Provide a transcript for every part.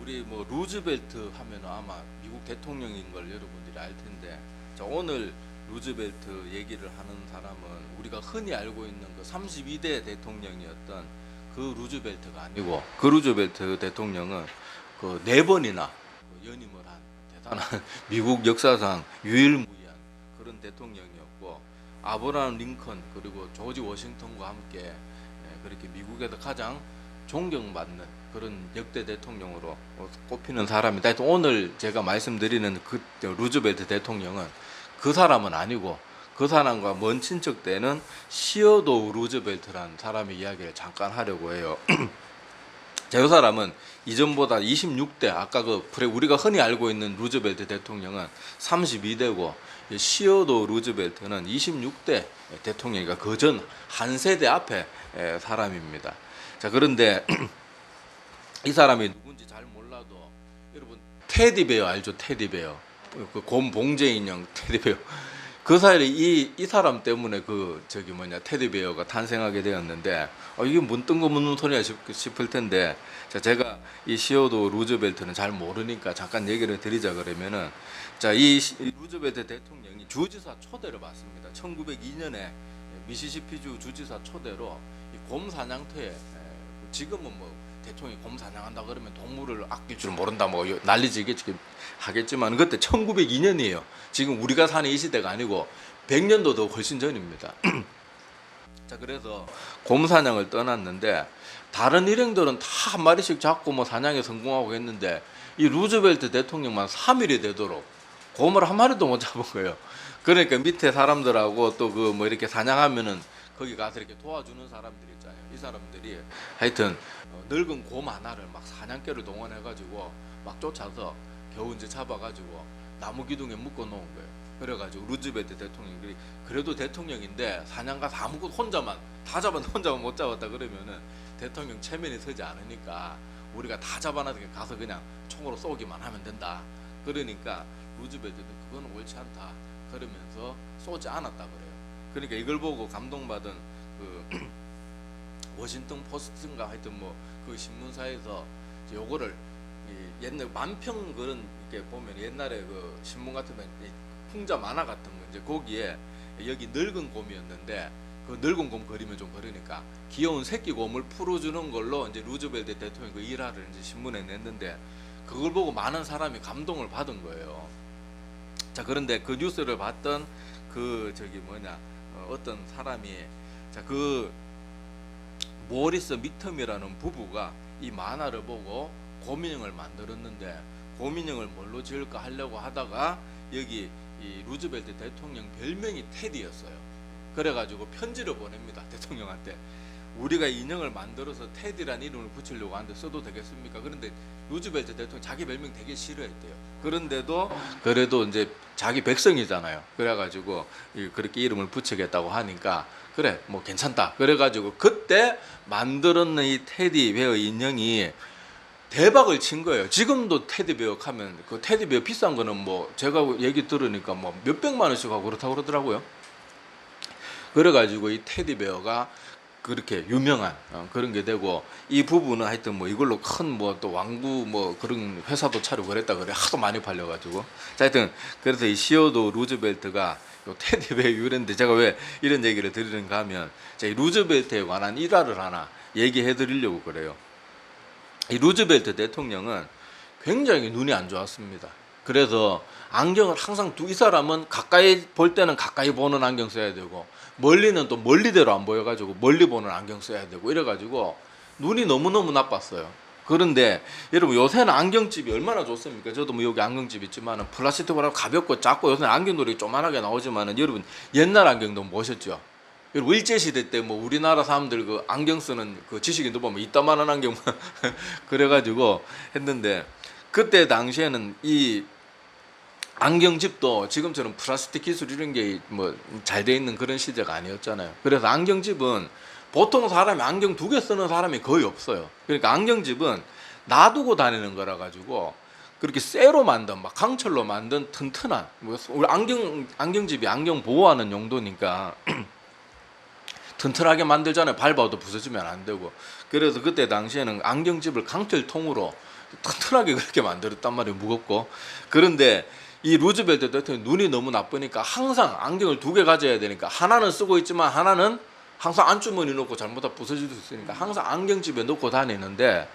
우리 뭐 루즈벨트 하면 아마 미국 대통령인 걸 여러분들이 알 텐데, 자, 오늘 루즈벨트 얘기를 하는 사람은 우리가 흔히 알고 있는 그 32대 대통령이었던 그 루즈벨트가 아니고, 그 루즈벨트 대통령은 그 4번이나 연임을 한 대단한 미국 역사상 유일무이한 그런 대통령이었고, 아브라함 링컨 그리고 조지 워싱턴과 함께 그렇게 미국에서 가장 존경받는 그런 역대 대통령으로 꼽히는 사람이다. 하여튼 오늘 제가 말씀드리는 그 루즈벨트 대통령은 그 사람은 아니고, 그 사람과 먼 친척되는 시어도우 루즈벨트라는 사람의 이야기를 잠깐 하려고 해요. 자, 이 사람은 이전보다 26대, 아까 우리가 흔히 알고 있는 루즈벨트 대통령은 32대고, 시어도우 루즈벨트는 26대 대통령이니까 그 전 한 세대 앞에 사람입니다. 자, 그런데 이 사람이 누군지 잘 몰라도 여러분 테디베어 알죠? 테디베어, 그 곰 봉제 인형 테디베어. 그 사이에 이 사람 때문에 테디베어가 탄생하게 되었는데, 이게 뭔 뜬금없는 소리야 싶을 텐데, 자, 제가 이 시어도우 루즈벨트는 잘 모르니까 잠깐 얘기를 드리자. 그러면은, 자, 이 루즈벨트 대통령이 주지사 초대를 받습니다. 1902년에 미시시피주 주지사 초대로 이 곰 사냥터에, 지금은 뭐 대통령이 곰 사냥한다 그러면 동물을 아낄 줄 모른다 뭐 난리지겠지 하겠지만, 그때 1902년이에요. 지금 우리가 사는 이 시대가 아니고 100년도 더 훨씬 전입니다. 자, 그래서 곰 사냥을 떠났는데, 다른 일행들은 다 한 마리씩 잡고 뭐 사냥에 성공하고 했는데, 이 루즈벨트 대통령만 3일이 되도록 곰을 한 마리도 못 잡은 거예요. 그러니까 밑에 사람들하고 또 그 뭐 이렇게 사냥하면은 거기 가서 이렇게 도와주는 사람들 있잖아요. 이 사람들이 하여튼 늙은 곰 하나를 막 사냥개를 동원해가지고 막 쫓아서 겨우 이제 잡아가지고 나무 기둥에 묶어 놓은 거예요. 그래가지고 루즈벨트 대통령이, 그래도 대통령인데 사냥가 다 묶고 혼자만 다 잡았는데 혼자만 못 잡았다 그러면은 대통령 체면이 서지 않으니까 우리가 다 잡아놔서 가서 그냥 총으로 쏘기만 하면 된다. 그러니까 루즈벨트는 그거는 옳지 않다 그러면서 쏘지 않았다 그래요. 그러니까 이걸 보고 감동받은 그 워싱턴 포스트인가 하여튼 뭐 그 신문사에서 요거를 옛날 만평 그런 이렇게 보면 옛날에 그 신문 같으면 풍자 만화 같은 거 이제 거기에 여기 늙은 곰이었는데, 그 늙은 곰 그리면 좀 그러니까 귀여운 새끼 곰을 풀어주는 걸로 이제 루즈벨트 대통령 그 일화를 이제 신문에 냈는데, 그걸 보고 많은 사람이 감동을 받은 거예요. 자, 그런데 그 뉴스를 봤던 어떤 사람이, 자, 그 모리스 미텀이라는 부부가 이 만화를 보고 곰인형을 만들었는데, 곰인형을 뭘로 지을까 하려고 하다가 여기 이 루즈벨트 대통령 별명이 테디였어요. 그래가지고 편지를 보냅니다, 대통령한테. 우리가 인형을 만들어서 테디라는 이름을 붙이려고 하는데 써도 되겠습니까? 그런데 루즈벨트 대통령 자기 별명 되게 싫어했대요. 그런데도 그래도 이제 자기 백성이잖아요. 그래가지고 그렇게 이름을 붙이겠다고 하니까, 그래 뭐 괜찮다. 그래가지고 그때 만들었는 이 테디베어 인형이 대박을 친 거예요. 지금도 테디베어 하면 그 테디베어 비싼 거는 뭐 제가 얘기 들으니까 뭐 몇백만 원씩 하고 그렇다고 그러더라고요. 그래가지고 이 테디베어가 그렇게 유명한 그런 게 되고, 이 부부는 하여튼 뭐 이걸로 큰 뭐 또 왕구 뭐 그런 회사도 차리고 그랬다 그래. 하도 많이 팔려가지고. 자, 하여튼 그래서 이 시어도우 루즈벨트가 요 테디베어 유래인데, 제가 왜 이런 얘기를 드리는가 하면, 이 루즈벨트에 관한 일화를 하나 얘기해 드리려고 그래요. 이 루즈벨트 대통령은 굉장히 눈이 안 좋았습니다. 그래서 안경을 항상 이 사람은 가까이 볼 때는 가까이 보는 안경 써야 되고, 멀리는 또 멀리대로 안 보여가지고 멀리 보는 안경 써야 되고, 이래가지고 눈이 너무너무 나빴어요. 그런데 여러분, 요새는 안경집이 얼마나 좋습니까? 저도 뭐 여기 안경집 있지만은 플라스틱으로 가볍고 작고, 요새는 안경놀이 조만하게 나오지만은 여러분, 옛날 안경 너무 멋있죠. 여러분, 일제시대 때 뭐 우리나라 사람들 그 안경 쓰는 그 지식인들 보면 이따만한 안경 그래가지고 했는데, 그때 당시에는 이 안경집도 지금처럼 플라스틱 기술 이런 게 뭐 잘 돼 있는 그런 시대가 아니었잖아요. 그래서 안경집은 보통 사람이 안경 2개 쓰는 사람이 거의 없어요. 그러니까 안경집은 놔두고 다니는 거라 가지고 그렇게 쇠로 만든, 막 강철로 만든 튼튼한, 뭐 우리 안경집이 안경 보호하는 용도니까 튼튼하게 만들잖아요. 밟아도 부서지면 안 되고. 그래서 그때 당시에는 안경집을 강철통으로 튼튼하게 그렇게 만들었단 말이에요. 무겁고. 그런데 이 루즈벨트 대통령이 눈이 너무 나쁘니까 항상 안경을 2개 가져야 되니까 하나는 쓰고 있지만 하나는 항상 안주머니 넣고 잘못하면 부서질 수 있으니까 항상 안경집에 넣고 다니는데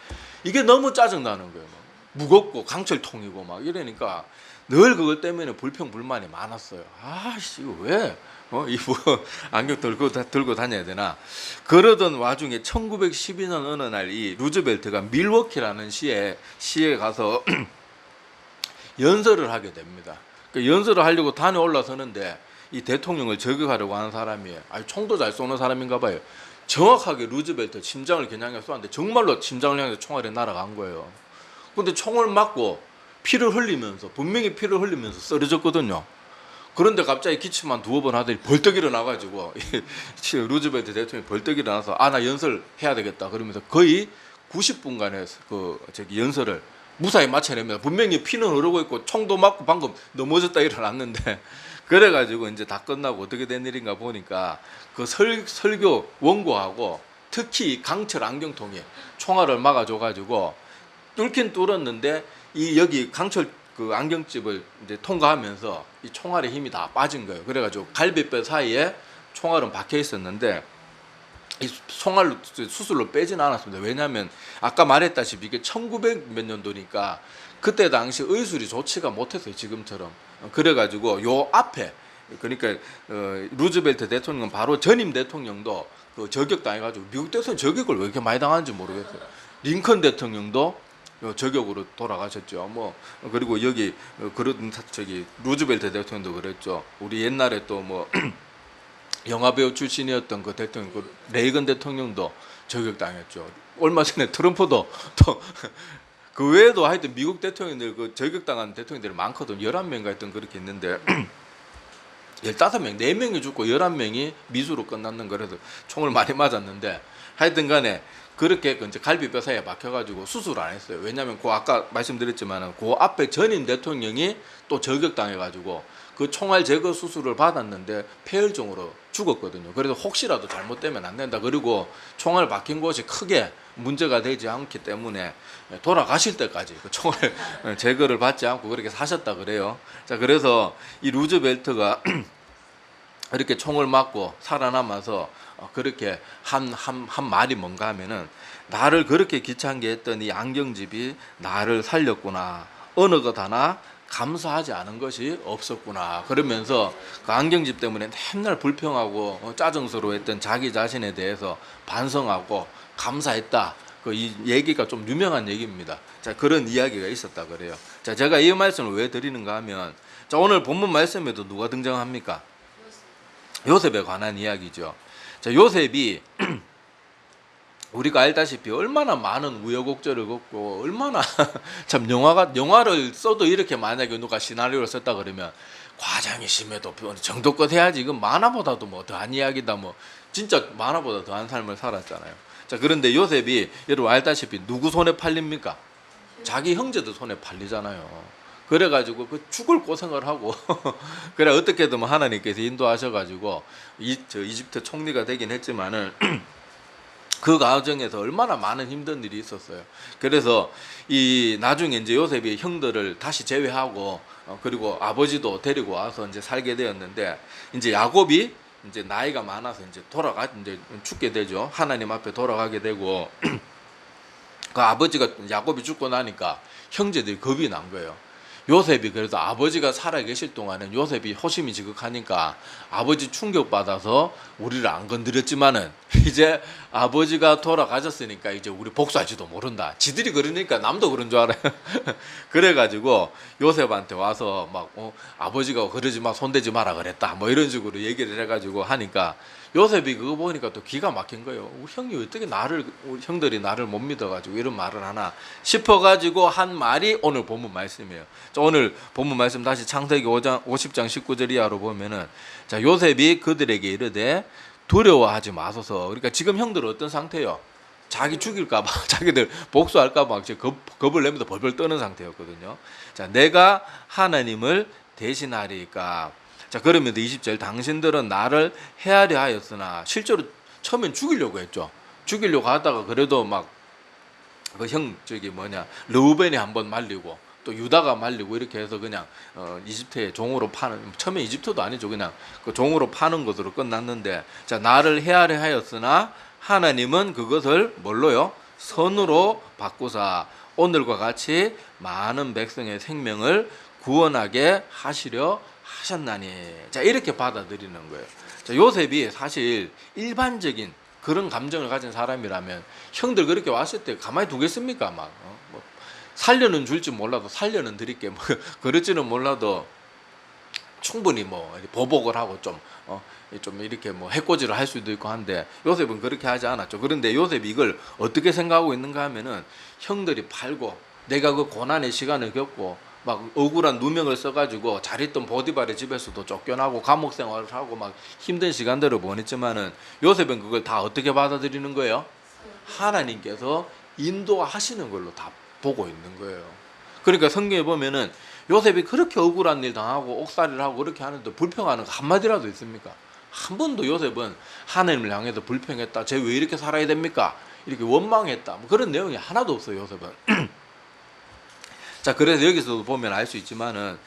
이게 너무 짜증나는 거예요. 막 무겁고 강철통이고 막 이러니까 늘 그것 때문에 불평불만이 많았어요. 아씨 이거 왜 이뭐 안경 들고 다녀야 되나. 그러던 와중에 1912년 어느 날 이 루즈벨트가 밀워키라는 시에 가서 연설을 하게 됩니다. 그 연설을 하려고 단에 올라서는데 이 대통령을 저격하려고 하는 사람이 총도 잘 쏘는 사람인가 봐요. 정확하게 루즈벨트 심장을 겨냥해 쏘는데 정말로 심장을 향해서 총알이 날아간 거예요. 근데 총을 맞고 피를 흘리면서 분명히 피를 흘리면서 쓰러졌거든요. 그런데 갑자기 기침만 2번 하더니 벌떡 일어나가지고 루즈벨트 대통령이 벌떡 일어나서 나 연설해야 되겠다 그러면서 거의 90분간의 연설을 무사히 마쳐냅니다. 분명히 피는 흐르고 있고 총도 맞고 방금 넘어졌다 일어났는데 그래가지고 이제 다 끝나고 어떻게 된 일인가 보니까 그 설교 원고하고 특히 강철 안경통에 총알을 막아줘가지고 뚫긴 뚫었는데 이 여기 강철 그 안경집을 이제 통과하면서 이 총알의 힘이 다 빠진 거예요. 그래가지고 갈비뼈 사이에 총알은 박혀 있었는데 이 총알로 수술로 빼지는 않았습니다. 왜냐하면 아까 말했다시피 이게 1900 몇 년도니까 그때 당시 의술이 좋지가 못했어요. 지금처럼. 그래가지고 요 앞에 그러니까 루즈벨트 대통령은 바로 전임 대통령도 그 저격당해가지고 미국 대통령 저격을 왜 이렇게 많이 당하는지 모르겠어요. 링컨 대통령도 저격으로 돌아가셨죠. 뭐 그리고 여기 그런 루즈벨트 대통령도 그랬죠. 우리 옛날에 또 뭐 영화배우 출신이었던 그 대통령, 그 레이건 대통령도 저격당했죠. 얼마 전에 트럼프도 또 그 외에도 하여튼 미국 대통령들 그 저격당한 대통령들이 많거든. 11명인가 했던 그렇게 있는데 15명, 4명이 죽고 11명이 미수로 끝났는 거라서 총을 많이 맞았는데 하여튼 간에 그렇게 이제 갈비뼈 사이에 막혀가지고 수술을 안 했어요. 왜냐하면 그 아까 말씀드렸지만은 그 앞에 전임 대통령이 또 저격당해가지고 그 총알 제거 수술을 받았는데 폐혈증으로 죽었거든요. 그래서 혹시라도 잘못되면 안 된다. 그리고 총알 박힌 곳이 크게 문제가 되지 않기 때문에 돌아가실 때까지 그 총알 제거를 받지 않고 그렇게 사셨다 그래요. 자, 그래서 이 루즈벨트가 이렇게 총을 맞고 살아남아서 그렇게 한 말이 뭔가 하면은 나를 그렇게 귀찮게 했던 이 안경집이 나를 살렸구나. 어느 것 하나 감사하지 않은 것이 없었구나. 그러면서 그 안경집 때문에 맨날 불평하고 짜증스러워했던 자기 자신에 대해서 반성하고 감사했다. 이 얘기가 좀 유명한 얘기입니다. 자, 그런 이야기가 있었다 그래요. 자, 제가 이 말씀을 왜 드리는가 하면, 자, 오늘 본문 말씀에도 누가 등장합니까? 요셉에 관한 이야기죠. 자, 요셉이 우리가 알다시피 얼마나 많은 우여곡절을 겪고 얼마나 참 영화를 써도 이렇게 만약에 누가 시나리오를 썼다 그러면 과장이 심해도 정도껏 해야지. 이건 만화보다도 뭐 더한 이야기다. 뭐 진짜 만화보다 더한 삶을 살았잖아요. 자, 그런데 요셉이 여러분 알다시피 누구 손에 팔립니까? 자기 형제들 손에 팔리잖아요. 그래가지고 그 죽을 고생을 하고 그래 어떻게든 하나님께서 인도하셔가지고 이집트 총리가 되긴 했지만은 그 과정에서 얼마나 많은 힘든 일이 있었어요. 그래서 이 나중에 이제 요셉이 형들을 다시 제외하고 그리고 아버지도 데리고 와서 이제 살게 되었는데 이제 야곱이 이제 나이가 많아서 이제 이제 죽게 되죠. 하나님 앞에 돌아가게 되고 그 아버지가 야곱이 죽고 나니까 형제들이 겁이 난 거예요. 요셉이 그래서 아버지가 살아계실 동안은 요셉이 호심이 지극하니까 아버지 충격받아서 우리를 안 건드렸지만은 이제 아버지가 돌아가셨으니까 이제 우리 복수할지도 모른다. 지들이 그러니까 남도 그런 줄 알아요. 그래가지고 요셉한테 와서 막 아버지가 그러지 마, 손대지 마라 그랬다. 뭐 이런 식으로 얘기를 해가지고 하니까 요셉이 그거 보니까 또 기가 막힌 거예요. 우리 형이 어떻게 우리 형들이 나를 못 믿어가지고 이런 말을 하나 싶어가지고 한 말이 오늘 본문 말씀이에요. 자, 오늘 본문 말씀 다시 창세기 50장 19절 이하로 보면은 자, 요셉이 그들에게 이르되 두려워하지 마소서. 그러니까 지금 형들은 어떤 상태예요? 자기 죽일까봐, 자기들 복수할까봐 겁을 내면서 벌벌 떠는 상태였거든요. 자, 내가 하나님을 대신하리까. 자, 그러면 20절 당신들은 나를 헤아려 하였으나 실제로 처음엔 죽이려고 했죠. 죽이려고 하다가 그래도 막 그 형 저기 뭐냐 르우벤이 한번 말리고 또 유다가 말리고 이렇게 해서 그냥 이집트에 종으로 파는, 처음에 이집트도 아니죠, 그냥 그 종으로 파는 것으로 끝났는데, 자 나를 헤아려 하였으나 하나님은 그것을 뭘로요? 선으로 바꾸사 오늘과 같이 많은 백성의 생명을 구원하게 하시려 하셨나니. 자 이렇게 받아들이는 거예요. 자 요셉이 사실 일반적인 그런 감정을 가진 사람이라면 형들 그렇게 왔을 때 가만히 두겠습니까? 막 뭐 살려는 줄지 몰라도 살려는 드릴게 뭐 그럴지는 몰라도 충분히 뭐 보복을 하고 좀 이렇게 뭐 해코지를 할 수도 있고 한데, 요셉은 그렇게 하지 않았죠. 그런데 요셉이 이걸 어떻게 생각하고 있는가 하면은, 형들이 팔고 내가 그 고난의 시간을 겪고 막 억울한 누명을 써가지고 잘했던 보디발의 집에서도 쫓겨나고 감옥 생활을 하고 막 힘든 시간들을 보냈지만은, 요셉은 그걸 다 어떻게 받아들이는 거예요? 하나님께서 인도하시는 걸로 다 보고 있는 거예요. 그러니까 성경에 보면은 요셉이 그렇게 억울한 일 당하고 옥살이를 하고 그렇게 하는데 불평하는 거 한마디라도 있습니까? 한 번도 요셉은 하나님을 향해서 불평했다, 쟤 왜 이렇게 살아야 됩니까? 이렇게 원망했다, 뭐 그런 내용이 하나도 없어요, 요셉은. 자, 그래서 여기서도 보면 알 수 있지만은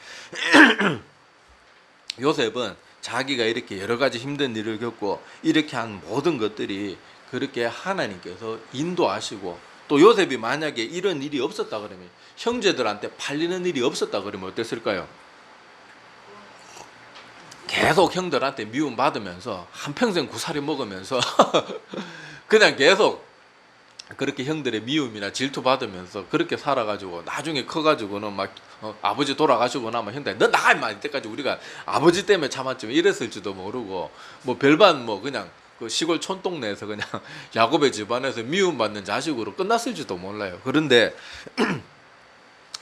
요셉은 자기가 이렇게 여러 가지 힘든 일을 겪고 이렇게 한 모든 것들이 그렇게 하나님께서 인도하시고, 또 요셉이 만약에 이런 일이 없었다 그러면, 형제들한테 팔리는 일이 없었다 그러면 어땠을까요? 계속 형들한테 미움 받으면서 한평생 구사리 먹으면서 그냥 계속 그렇게 형들의 미움이나 질투 받으면서 그렇게 살아가지고 나중에 커가지고는 막 아버지 돌아가시고 나면 형들 너 나가 임마 이때까지 우리가 아버지 때문에 참았지만 이랬을지도 모르고, 뭐 별반 뭐 그냥 그 시골 촌동네에서 그냥 야곱의 집안에서 미움받는 자식으로 끝났을지도 몰라요. 그런데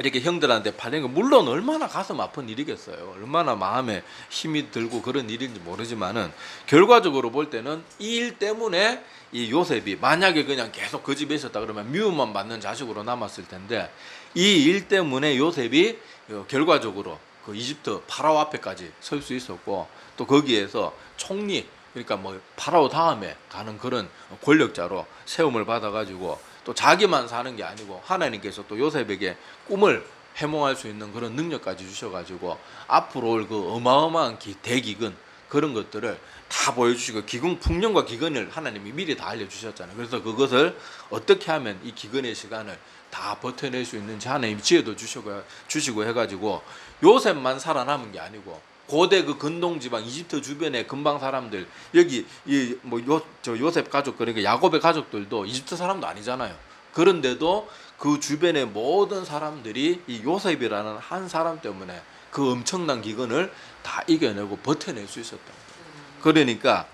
이렇게 형들한테 팔린 거 물론 얼마나 가슴 아픈 일이겠어요. 얼마나 마음에 힘이 들고 그런 일인지 모르지만은, 결과적으로 볼 때는 이 일 때문에 이 요셉이 만약에 그냥 계속 그 집에 있었다 그러면 미움만 받는 자식으로 남았을 텐데, 이 일 때문에 요셉이 결과적으로 그 이집트 파라오 앞에까지 설 수 있었고, 또 거기에서 총리, 그러니까 뭐 파라오 다음에 가는 그런 권력자로 세움을 받아가지고, 또 자기만 사는 게 아니고 하나님께서 또 요셉에게 꿈을 해몽할 수 있는 그런 능력까지 주셔가지고 앞으로 올 그 어마어마한 대기근 그런 것들을 다 보여주시고, 기근 풍년과 기근을 하나님이 미리 다 알려주셨잖아요. 그래서 그것을 어떻게 하면 이 기근의 시간을 다 버텨낼 수 있는지 하나님이 지혜도 주시고 해가지고 요셉만 살아남은 게 아니고, 고대 그 근동 지방 이집트 주변의 근방 사람들, 여기 저 요셉 가족, 그러니까 야곱의 가족들도 이집트 사람도 아니잖아요. 그런데도 그 주변의 모든 사람들이 이 요셉이라는 한 사람 때문에 그 엄청난 기근을 다 이겨내고 버텨낼 수 있었다. 그러니까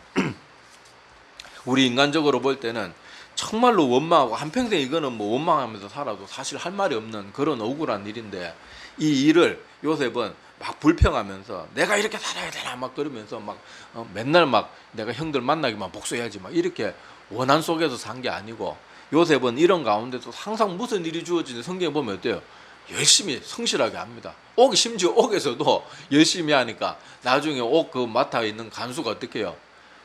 우리 인간적으로 볼 때는 정말로 원망하고 한평생 이거는 뭐 원망하면서 살아도 사실 할 말이 없는 그런 억울한 일인데, 이 일을 요셉은 막 불평하면서 내가 이렇게 살아야 되나 막 그러면서 막 맨날 막 내가 형들 만나기만 복수해야지 막 이렇게 원한 속에서 산 게 아니고, 요셉은 이런 가운데서 항상 무슨 일이 주어지는 성경에 보면 어때요? 열심히 성실하게 합니다. 심지어 옥에서도 열심히 하니까 나중에 옥 그 맡아 있는 간수가 어떻게 해요?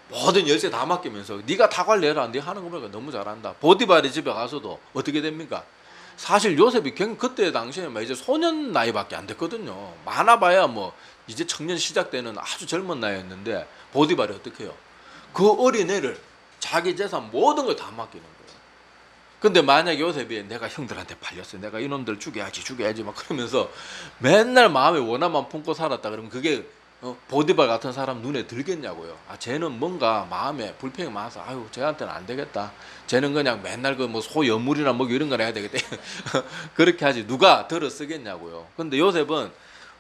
모든 열쇠 다 맡기면서 네가 다 관리해라, 네 하는 거 보니까 너무 잘한다. 보디발의 집에 가서도 어떻게 됩니까? 사실 요셉이 그때 당시에 이제 소년 나이밖에 안 됐거든요. 많아봐야 뭐 이제 청년 시작되는 아주 젊은 나이였는데, 보디발이 어떻게 해요? 그 어린애를 자기 재산 모든 걸 다 맡기는 거예요. 근데 만약에 요셉이 내가 형들한테 팔렸어, 내가 이놈들 죽여야지 막 그러면서 맨날 마음에 원한만 품고 살았다 그러면 그게 보디발 같은 사람 눈에 들겠냐고요. 쟤는 뭔가 마음에 불평이 많아서 쟤한테는 안 되겠다. 쟤는 그냥 맨날 그 뭐 소 여물이나 뭐 이런 걸 해야 되겠다. 그렇게 하지 누가 들어 쓰겠냐고요. 근데 요셉은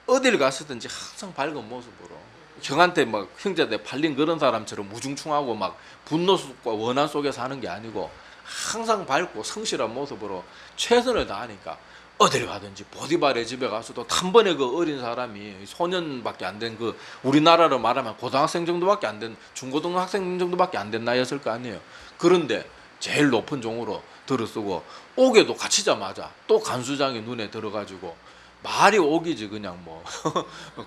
어딜 갔었든지 항상 밝은 모습으로, 형한테 막 형제한테 팔린 그런 사람처럼 무중충하고 막 분노 속과 원한 속에 사는 게 아니고 항상 밝고 성실한 모습으로 최선을 다하니까 어딜 가든지, 보디발의 집에 가서도 단번에 그 어린 사람이 소년밖에 안 된, 그 우리나라로 말하면 고등학생 정도밖에 안 된, 중고등학생 정도밖에 안 된 나이였을 거 아니에요. 그런데 제일 높은 종으로 들어쓰고 옥에도 갇히자마자 또 간수장의 눈에 들어가지고 말이 옥이지 그냥 뭐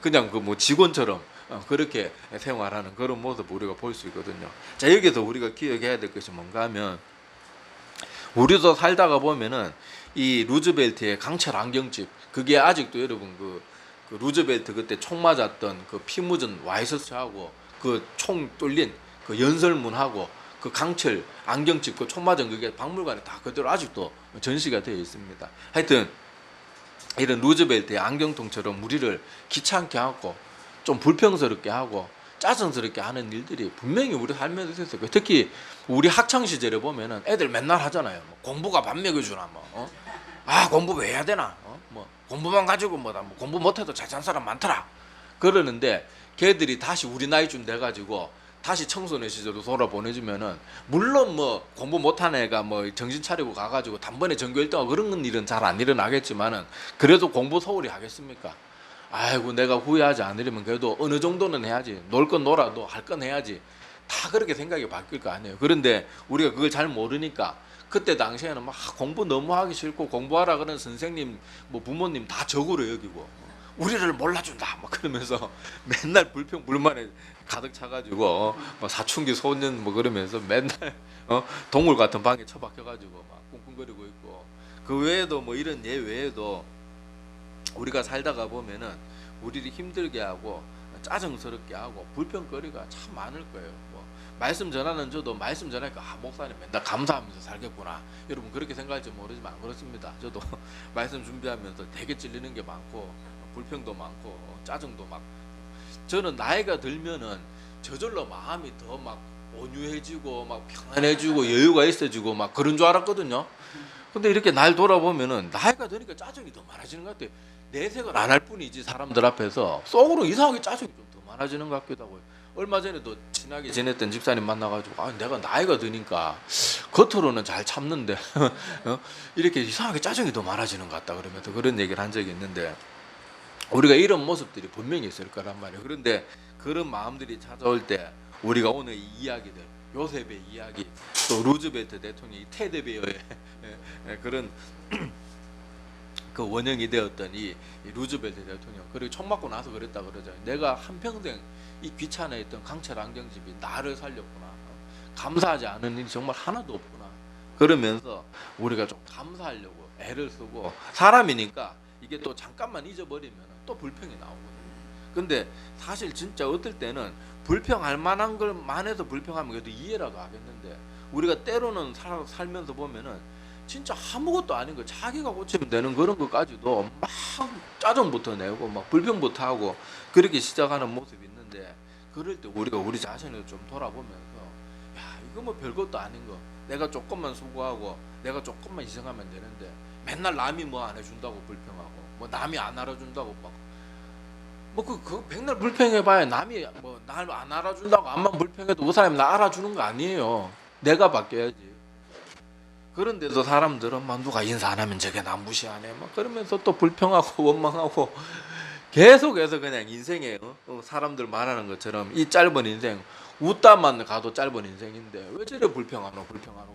그냥 그 뭐 직원처럼 그렇게 생활하는 그런 모습 우리가 볼 수 있거든요. 자, 여기서 우리가 기억해야 될 것이 뭔가 하면, 우리도 살다가 보면은 이 루즈벨트의 강철 안경집, 그게 아직도 여러분 그 루즈벨트 그때 총 맞았던 그 피 묻은 와이셔츠하고 그 총 뚫린 그 연설문하고 그 강철 안경집 그 총 맞은 그게 박물관에 다 그대로 아직도 전시가 되어 있습니다. 하여튼 이런 루즈벨트의 안경통처럼 우리를 귀찮게 하고 좀 불평스럽게 하고 짜증스럽게 하는 일들이 분명히 우리 삶에서 있었어요. 특히 우리 학창 시절에 보면은 애들 맨날 하잖아요. 뭐 공부가 밥 먹여주나 뭐, 아 공부 왜 해야 되나, 뭐 공부만 가지고 뭐다, 뭐 공부 못해도 잘 사는 사람 많더라 그러는데, 걔들이 다시 우리 나이쯤 돼가지고 다시 청소년 시절로 돌아보내주면은, 물론 뭐 공부 못한 애가 뭐 정신 차리고 가가지고 단번에 전교 1등하고 그런 일은 잘 안 일어나겠지만은, 그래도 공부 소홀히 하겠습니까? 아이고 내가 후회하지 않으려면 그래도 어느 정도는 해야지, 놀 건 놀아도 할 건 해야지, 다 그렇게 생각이 바뀔 거 아니에요. 그런데 우리가 그걸 잘 모르니까 그때 당시에는 막 공부 너무 하기 싫고 공부하라 그러는 선생님 뭐 부모님 다 적으로 여기고 우리를 몰라준다 막 그러면서 맨날 불평 불만에 가득 차가지고 막 사춘기 소년 뭐 그러면서 맨날 동물 같은 방에 처박혀가지고 막 꿍꿍거리고 있고, 그 외에도 뭐 이런 예 외에도 우리가 살다가 보면은 우리를 힘들게 하고 짜증스럽게 하고 불평거리가 참 많을 거예요. 뭐 말씀 전하는 저도 말씀 전하니까 목사님 맨날 감사하면서 살겠구나, 여러분 그렇게 생각할지 모르지만 안 그렇습니다. 저도 말씀 준비하면서 되게 찔리는 게 많고 불평도 많고 짜증도 막, 저는 나이가 들면은 저절로 마음이 더 막 온유해지고 막 평안해지고 여유가 있어지고 막 그런 줄 알았거든요. 근데 이렇게 날 돌아보면은 나이가 드니까 짜증이 더 많아지는 것 같아요. 내색을 안 할 뿐이지 사람들 앞에서 속으로 이상하게 짜증이 좀 더 많아지는 것 같기도 하고요. 얼마 전에도 친하게 지냈던 집사님 만나가지고, 내가 나이가 드니까 겉으로는 잘 참는데 이렇게 이상하게 짜증이 더 많아지는 것 같다 그러면서 그런 얘기를 한 적이 있는데, 우리가 이런 모습들이 분명히 있을 거란 말이에요. 그런데 그런 마음들이 찾아올 때 우리가 오늘 이 이야기들, 요셉의 이야기, 또 루즈벨트 대통령이 테드베어의 그런 그 원형이 되었던 이 루즈벨트 대통령, 그리고 총 맞고 나서 그랬다 그러잖아요. 내가 한평생 이 귀찮아했던 강철 안경집이 나를 살렸구나, 감사하지 않은 일이 정말 하나도 없구나, 그러면서 우리가 좀 감사하려고 애를 쓰고, 사람이니까 이게 또 잠깐만 잊어버리면 또 불평이 나오거든요. 근데 사실 진짜 어떨 때는 불평할 만한 걸만 해서 불평하면 그래도 이해라도 하겠는데, 우리가 때로는 살면서 보면은 진짜 아무것도 아닌 거 자기가 고치면 되는 그런 것까지도 막 짜증부터 내고 막 불평부터 하고 그렇게 시작하는 모습이 있는데, 그럴 때 우리가 우리 자신을 좀 돌아보면서, 야 이거 뭐 별것도 아닌 거, 내가 조금만 수고하고 내가 조금만 희생하면 되는데, 맨날 남이 뭐 안 해준다고 불평하고 뭐 남이 안 알아준다고 막 뭐 그 백날 불평해봐야 남이 뭐 날 안 알아준다고 암만 불평해도 그 사람이 나 알아주는 거 아니에요. 내가 바뀌어야지. 그런데도 사람들은 막 누가 인사 안 하면 저게 나 무시하네 막 그러면서 또 불평하고 원망하고 계속해서 그냥 인생에 사람들 말하는 것처럼 이 짧은 인생, 웃다만 가도 짧은 인생인데 왜 저래 불평하노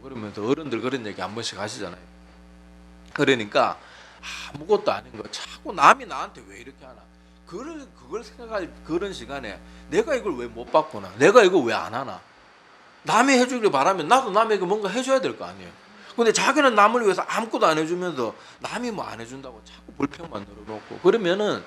그러면서 어른들 그런 얘기 한 번씩 하시잖아요. 그러니까 아무것도 아닌 거 자꾸 남이 나한테 왜 이렇게 하나, 그걸 생각할 그런 시간에 내가 이걸 왜 못 받구나, 내가 이거 왜 안 하나, 남이 해주길 바라면 나도 남에게 뭔가 해줘야 될 거 아니에요. 근데 자기는 남을 위해서 아무것도 안 해주면서 남이 뭐 안 해준다고 자꾸 불평만 늘어놓고 그러면은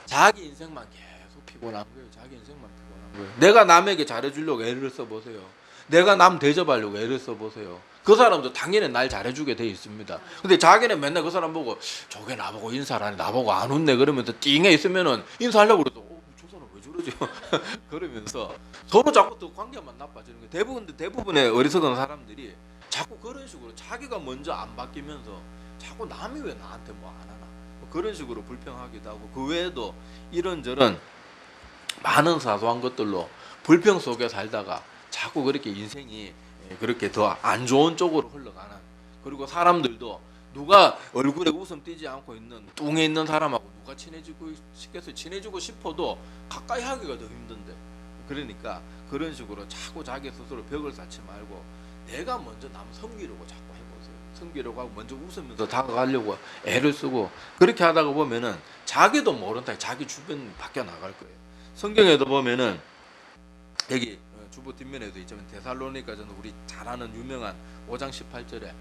자기 인생만 계속 피곤한 거예요. 자기 인생만 피곤한 거예요. 내가 남에게 잘해주려고 애를 써보세요. 내가 남 대접하려고 애를 써보세요. 그 사람도 당연히 날 잘해주게 돼 있습니다. 근데 자기는 맨날 그 사람 보고 저게 나보고 인사를 하네, 나보고 안 웃네 그러면서 띵해 있으면은 인사하려고 그래도 저 사람 왜 저러지 그러면서 서로 자꾸 또 관계만 나빠지는 거예요. 대부분의 어리석은 사람들이 자꾸 그런 식으로 자기가 먼저 안 바뀌면서 자꾸 남이 왜 나한테 뭐 안 하나, 뭐 그런 식으로 불평하기도 하고, 그 외에도 이런저런 많은 사소한 것들로 불평 속에 살다가 자꾸 그렇게 인생이 그렇게 더 안 좋은 쪽으로 흘러가는, 그리고 사람들도 누가 얼굴에 웃음 띄지 않고 있는 뚱에 있는 사람하고 누가 친해지고 싶어도 가까이 하기가 더 힘든데, 그러니까 그런 식으로 자꾸 자기 스스로 벽을 쌓지 말고 내가 먼저 남 섬기려고 자꾸 해보세요. 섬기려고 하고 먼저 웃으면서 다가가려고 애를 쓰고, 그렇게 하다가 보면은 자기도 모른 사이 자기 주변이 바뀌어 나갈 거예요. 성경에도 보면은 여기 주보 뒷면에도 있지만 데살로니가전 우리 잘 아는 유명한 5장 18절에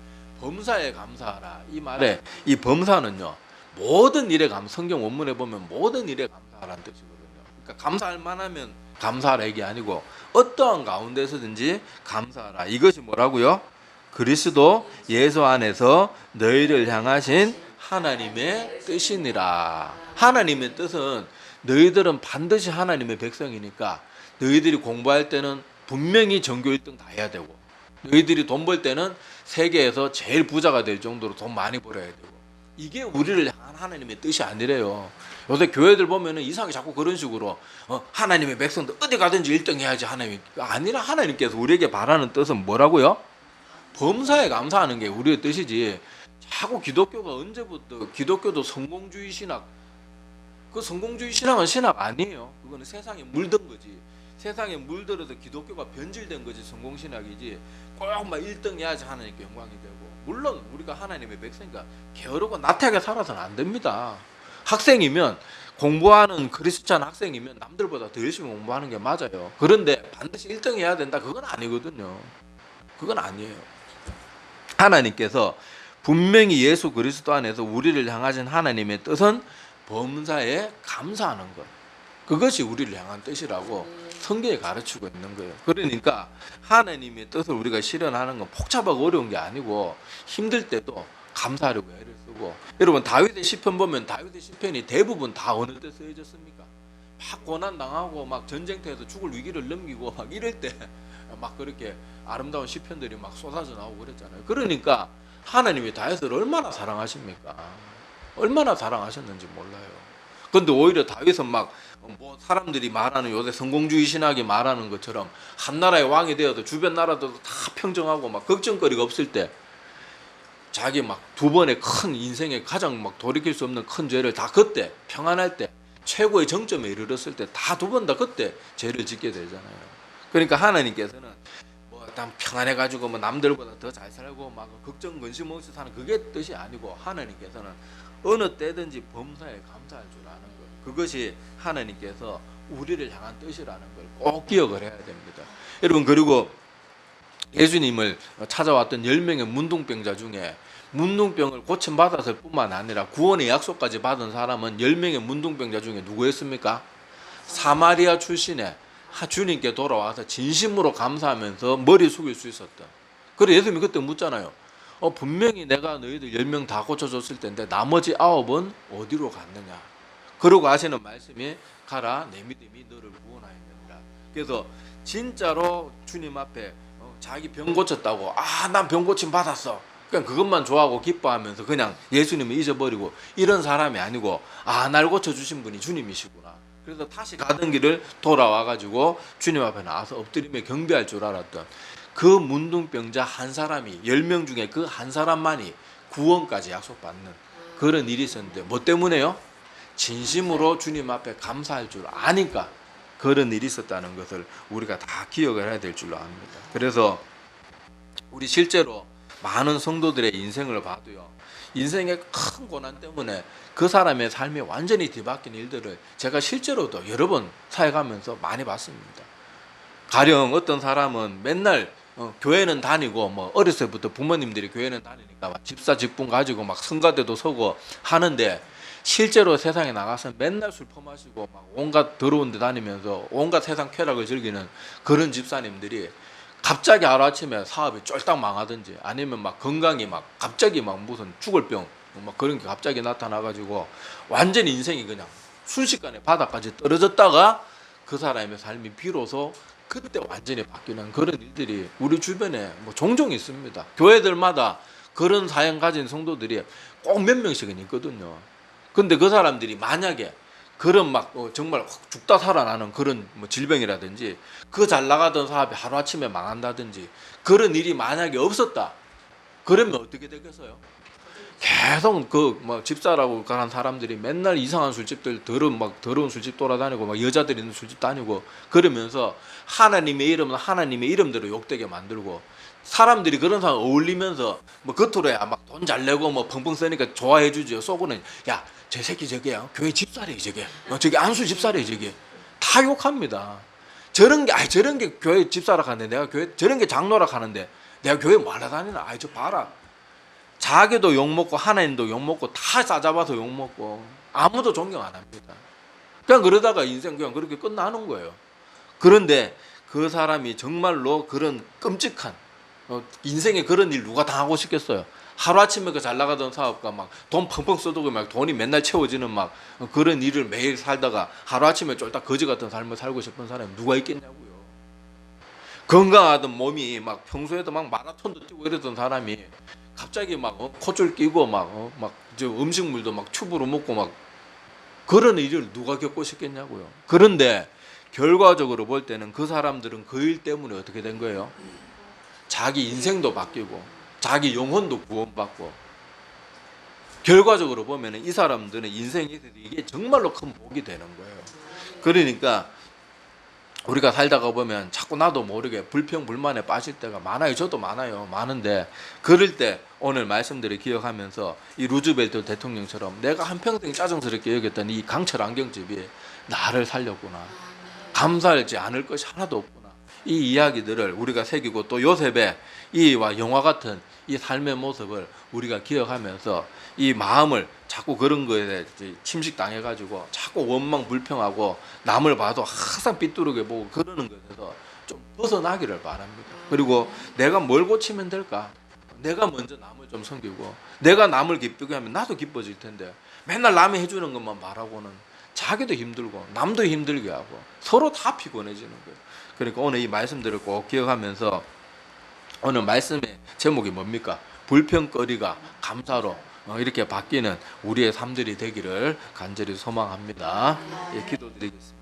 범사에 감사하라. 이 말에 이 범사는요, 모든 일에 성경 원문에 보면 모든 일에 감사하라는 뜻이거든요. 그러니까 감사할 만하면 감사하라 이게 아니고 어떠한 가운데서든지 감사하라. 이것이 뭐라고요? 그리스도 예수 안에서 너희를 향하신 하나님의 뜻이니라. 하나님의 뜻은 너희들은 반드시 하나님의 백성이니까 너희들이 공부할 때는 분명히 전교 1등 다 해야 되고, 너희들이 돈 벌 때는 세계에서 제일 부자가 될 정도로 돈 많이 벌어야 되고, 이게 우리를 향한 하나님의 뜻이 아니래요. 요새 교회들 보면은 이상하게 자꾸 그런 식으로 하나님의 백성들 어디 가든지 1등 해야지 하나님, 아니라 하나님께서 우리에게 바라는 뜻은 뭐라고요? 범사에 감사하는 게 우리의 뜻이지. 자꾸 기독교가 언제부터 기독교도 성공주의 신학, 그 성공주의 신학은 신학 아니에요. 그거는 세상에 물든 거지. 세상에 물들어서 기독교가 변질된 거지 성공신학이지. 꼭 막 1등 해야지 하나님께 영광이 되고. 물론 우리가 하나님의 백성이니까 게으르고 나태하게 살아서는 안 됩니다. 학생이면, 공부하는 크리스찬 학생이면 남들보다 더 열심히 공부하는 게 맞아요. 그런데 반드시 1등 해야 된다, 그건 아니거든요. 그건 아니에요. 하나님께서 분명히 예수 그리스도 안에서 우리를 향하신 하나님의 뜻은 범사에 감사하는 것, 그것이 우리를 향한 뜻이라고 성경에 가르치고 있는 거예요. 그러니까 하나님의 뜻을 우리가 실현하는 건 복잡하고 어려운 게 아니고 힘들 때도 감사하려고 애를 쓰고. 여러분 다윗의 시편 보면 다윗의 시편이 대부분 다 어느 때 쓰여졌습니까? 막 고난 당하고 막 전쟁터에서 죽을 위기를 넘기고 막 이럴 때 막 그렇게 아름다운 시편들이 막 쏟아져 나오고 그랬잖아요. 그러니까 하나님이 다윗을 얼마나 사랑하십니까? 얼마나 사랑하셨는지 몰라요. 근데 오히려 다윗은 막 뭐 사람들이 말하는 요새 성공주의 신학이 말하는 것처럼 한 나라의 왕이 되어도 주변 나라들도 다 평정하고 막 걱정거리가 없을 때 자기 막 두 번의 큰 인생에 가장 막 돌이킬 수 없는 큰 죄를 다 그때 평안할 때 최고의 정점에 이르렀을 때 다 두 번 다 그때 죄를 짓게 되잖아요. 그러니까 하나님께서는 뭐 난 평안해가지고 뭐 남들보다 더 잘 살고 막 걱정 근심 없이 사는 그게 뜻이 아니고, 하나님께서는 어느 때든지 범사에 감사할 줄 아는 것, 그것이 하나님께서 우리를 향한 뜻이라는 걸 꼭 기억을 해야 됩니다. 여러분, 그리고 예수님을 찾아왔던 10명의 문둥병자 중에 문둥병을 고침받았을 뿐만 아니라 구원의 약속까지 받은 사람은 10명의 문둥병자 중에 누구였습니까? 사마리아 출신의 주님께 돌아와서 진심으로 감사하면서 머리 숙일 수 있었다. 그래서 예수님이 그때 묻잖아요. 분명히 내가 너희들 10명 다 고쳐줬을 텐데 나머지 9은 어디로 갔느냐. 그러고 하시는 말씀이 가라, 내 믿음이 너를 구원하였느니라. 그래서 진짜로 주님 앞에 자기 병 고쳤다고, 난 병 고침 받았어, 그냥 그것만 좋아하고 기뻐하면서 그냥 예수님을 잊어버리고 이런 사람이 아니고, 날 고쳐주신 분이 주님이시구나. 그래서 다시 가던 길을 돌아와가지고 주님 앞에 나와서 엎드리며 경배할 줄 알았던 그 문둥병자 한 사람이, 10명 중에 그 한 사람만이 구원까지 약속받는 그런 일이 있었는데, 뭐 때문에요? 진심으로 주님 앞에 감사할 줄 아니까 그런 일이 있었다는 것을 우리가 다 기억을 해야 될 줄로 압니다. 그래서 우리 실제로 많은 성도들의 인생을 봐도요, 인생의 큰 고난 때문에 그 사람의 삶이 완전히 뒤바뀐 일들을 제가 실제로도 여러 번 사역하면서 많이 봤습니다. 가령 어떤 사람은 맨날 교회는 다니고, 뭐 어렸을 때부터 부모님들이 교회는 다니니까 막 집사 직분 가지고 막 성가대도 서고 하는데, 실제로 세상에 나가서 맨날 술 퍼마시고 막 온갖 더러운 데 다니면서 온갖 세상 쾌락을 즐기는 그런 집사님들이 갑자기 하루아침에 사업이 쫄딱 망하든지, 아니면 막 건강이 막 갑자기 막 무슨 죽을 병 막 그런 게 갑자기 나타나가지고 완전 인생이 그냥 순식간에 바닥까지 떨어졌다가 그 사람의 삶이 비로소 그때 완전히 바뀌는 그런 일들이 우리 주변에 뭐 종종 있습니다. 교회들마다 그런 사연 가진 성도들이 꼭 몇 명씩은 있거든요. 근데 그 사람들이 만약에 그런 막 정말 죽다 살아나는 그런 뭐 질병이라든지, 그 잘 나가던 사업이 하루아침에 망한다든지, 그런 일이 만약에 없었다, 그러면 어떻게 되겠어요? 계속 그 뭐 집사라고 가는 사람들이 맨날 이상한 술집들, 더러운 술집 돌아다니고 막 여자들 있는 술집 다니고 그러면서 하나님의 이름은 하나님의 이름대로 욕되게 만들고, 사람들이 그런 사람 어울리면서 뭐 겉으로야 막 돈 잘 내고 뭐 펑펑 쓰니까 좋아해 주죠. 속으로는 야, 저 새끼 저게야 교회 집사래, 저게 안수 집사래, 저게 다 욕합니다. 저런 게 교회 집사라 하는데, 내가 교회 저런 게 장로라 하는데 내가 교회 뭐 하러 다니나, 저 봐라. 자기도 욕먹고 하나님도 욕먹고 다 싸잡아서 욕먹고 아무도 존경 안 합니다. 그냥 그러다가 인생 그냥 그렇게 끝나는 거예요. 그런데 그 사람이 정말로 그런 끔찍한 인생에 그런 일 누가 당하고 싶겠어요. 하루아침에 그 잘 나가던 사업가 막 돈 펑펑 써두고 막 돈이 맨날 채워지는 막 그런 일을 매일 살다가 하루아침에 쫄딱 거지 같은 삶을 살고 싶은 사람이 누가 있겠냐고요. 건강하던 몸이 막 평소에도 막 마라톤도 뛰고 이러던 사람이 갑자기 막 콧줄 끼고 막 저 음식물도 막 튜브로 먹고 막 그런 일을 누가 겪고 싶겠냐고요. 그런데 결과적으로 볼 때는 그 사람들은 그 일 때문에 어떻게 된 거예요? 자기 인생도 바뀌고 자기 영혼도 구원받고 결과적으로 보면 이 사람들은 인생에 이게 정말로 큰 복이 되는 거예요. 그러니까 우리가 살다가 보면 자꾸 나도 모르게 불평 불만에 빠질 때가 많아요. 저도 많아요. 많은데 그럴 때 오늘 말씀들을 기억하면서 이 루즈벨트 대통령처럼 내가 한평생 짜증스럽게 여겼던 이 강철 안경집이 나를 살렸구나. 감사하지 않을 것이 하나도 없구나. 이 이야기들을 우리가 새기고 또 요셉의 이와 영화 같은 이 삶의 모습을 우리가 기억하면서 이 마음을 자꾸 그런 거에 침식당해가지고 자꾸 원망 불평하고 남을 봐도 항상 삐뚤게 보고 그러는 것에서 좀 벗어나기를 바랍니다. 그리고 내가 뭘 고치면 될까? 내가 먼저 남을 좀 섬기고 내가 남을 기쁘게 하면 나도 기뻐질 텐데 맨날 남이 해주는 것만 말하고는 자기도 힘들고 남도 힘들게 하고 서로 다 피곤해지는 거예요. 그러니까 오늘 이 말씀들을 꼭 기억하면서 오늘 말씀의 제목이 뭡니까? 불평거리가 감사로 이렇게 바뀌는 우리의 삶들이 되기를 간절히 소망합니다. 예, 기도드리겠습니다.